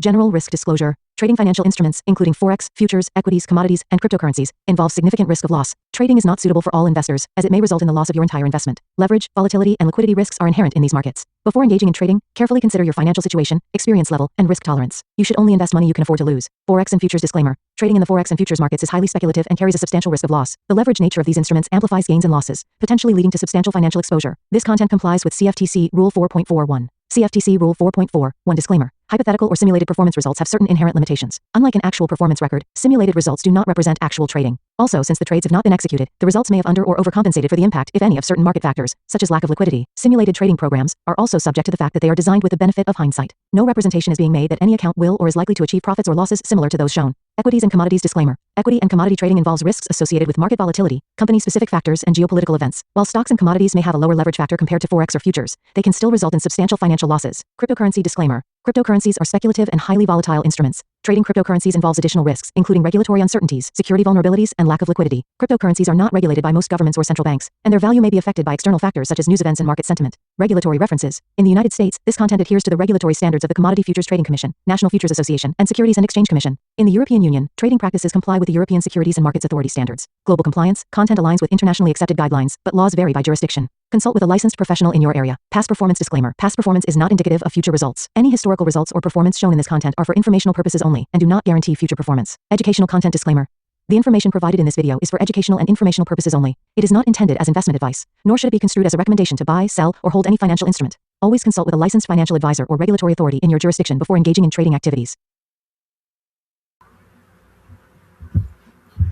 General risk disclosure. Trading financial instruments, including forex, futures, equities, commodities, and cryptocurrencies, involves significant risk of loss. Trading is not suitable for all investors, as it may result in the loss of your entire investment. Leverage, volatility, and liquidity risks are inherent in these markets. Before engaging in trading, carefully consider your financial situation, experience level, and risk tolerance. You should only invest money you can afford to lose. Forex and futures disclaimer. Trading in the forex and futures markets is highly speculative and carries a substantial risk of loss. The leverage nature of these instruments amplifies gains and losses, potentially leading to substantial financial exposure. This content complies with CFTC Rule 4.41. CFTC Rule 4.41 disclaimer. Hypothetical or simulated performance results have certain inherent limitations. Unlike an actual performance record, simulated results do not represent actual trading. Also, since the trades have not been executed, the results may have under or overcompensated for the impact, if any, of certain market factors, such as lack of liquidity. Simulated trading programs are also subject to the fact that they are designed with the benefit of hindsight. No representation is being made that any account will or is likely to achieve profits or losses similar to those shown. Equities and commodities disclaimer. Equity and commodity trading involves risks associated with market volatility, company-specific factors, and geopolitical events. While stocks and commodities may have a lower leverage factor compared to forex or futures, they can still result in substantial financial losses. Cryptocurrency disclaimer. Cryptocurrencies are speculative and highly volatile instruments. Trading cryptocurrencies involves additional risks, including regulatory uncertainties, security vulnerabilities, and lack of liquidity. Cryptocurrencies are not regulated by most governments or central banks, and their value may be affected by external factors such as news events and market sentiment. Regulatory references. In the United States, this content adheres to the regulatory standards of the Commodity Futures Trading Commission, National Futures Association, and Securities and Exchange Commission. In the European Union, trading practices comply with the European Securities and Markets Authority standards. Global compliance, content aligns with internationally accepted guidelines, but laws vary by jurisdiction. Consult with a licensed professional in your area. Past performance disclaimer. Past performance is not indicative of future results. Any historical results or performance shown in this content are for informational purposes only and do not guarantee future performance. Educational content disclaimer. The information provided in this video is for educational and informational purposes only. It is not intended as investment advice, nor should it be construed as a recommendation to buy, sell, or hold any financial instrument. Always consult with a licensed financial advisor or regulatory authority in your jurisdiction before engaging in trading activities.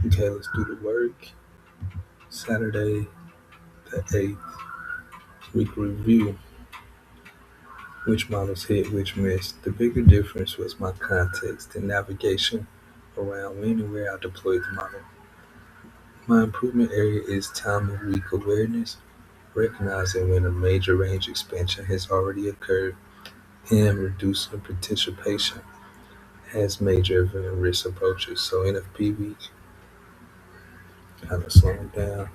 Okay, let's do the work. Saturday, the 8th, week review. Which models hit, which missed. The bigger difference was my context and navigation around when and where I deployed the model. My improvement area is time of week awareness, recognizing when a major range expansion has already occurred, and reducing participation as major event risk approaches. So NFP week, kind of slowing down.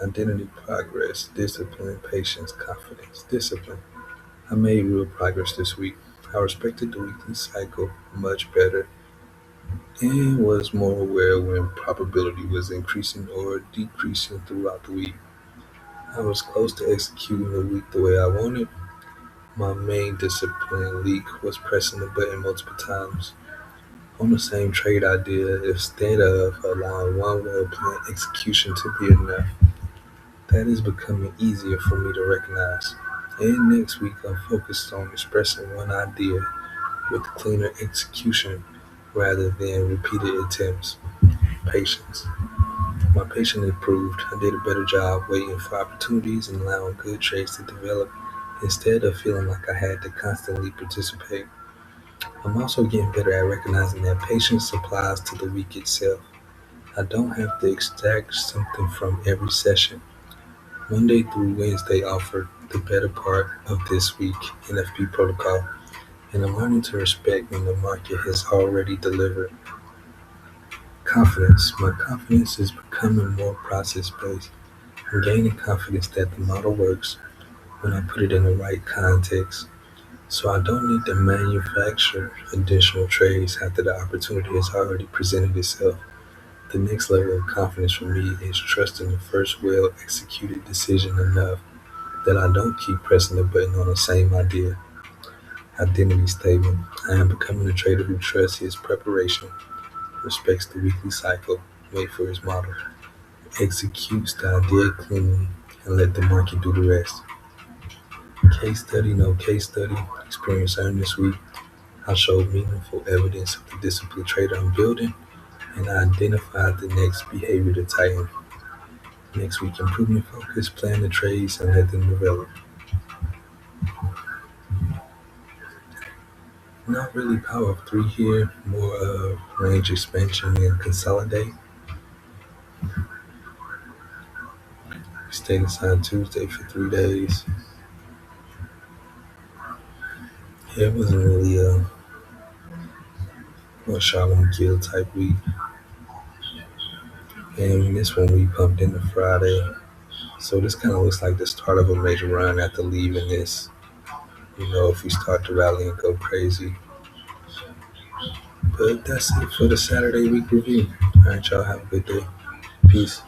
Identity, progress, discipline, patience, confidence. Discipline. I made real progress this week. I respected the weekly cycle much better and was more aware when probability was increasing or decreasing throughout the week. I was close to executing the week the way I wanted. My main discipline leak was pressing the button multiple times on the same trade idea instead of allowing one well-planned execution to be enough. That is becoming easier for me to recognize. And next week, I'm focused on expressing one idea with cleaner execution rather than repeated attempts. Patience. My patience improved. I did a better job waiting for opportunities and allowing good trades to develop instead of feeling like I had to constantly participate. I'm also getting better at recognizing that patience applies to the week itself. I don't have to extract something from every session. Monday through Wednesday offered the better part of this week NFP protocol, and I'm learning to respect when the market has already delivered. Confidence. My confidence is becoming more process-based. I'm gaining confidence that the model works when I put it in the right context, so I don't need to manufacture additional trades after the opportunity has already presented itself. The next level of confidence for me is trusting the first well-executed decision enough that I don't keep pressing the button on the same idea. Identity statement. I am becoming a trader who trusts his preparation, respects the weekly cycle, waits for his model, executes the idea cleanly, and let the market do the rest. Case study, no case study. Experience earned this week. I showed meaningful evidence of the disciplined trader I'm building, and I identified the next behavior to tighten. Next week, improvement focus, plan the trades, and let them develop. Not really power of three here, more of range expansion and consolidate. We stayed inside Tuesday for 3 days. It wasn't really a one shot, one kill type week. And this one we pumped into Friday. So this kind of looks like the start of a major run after leaving this if we start to rally and go crazy. But that's it for the Saturday week review. All right, y'all have a good day. Peace.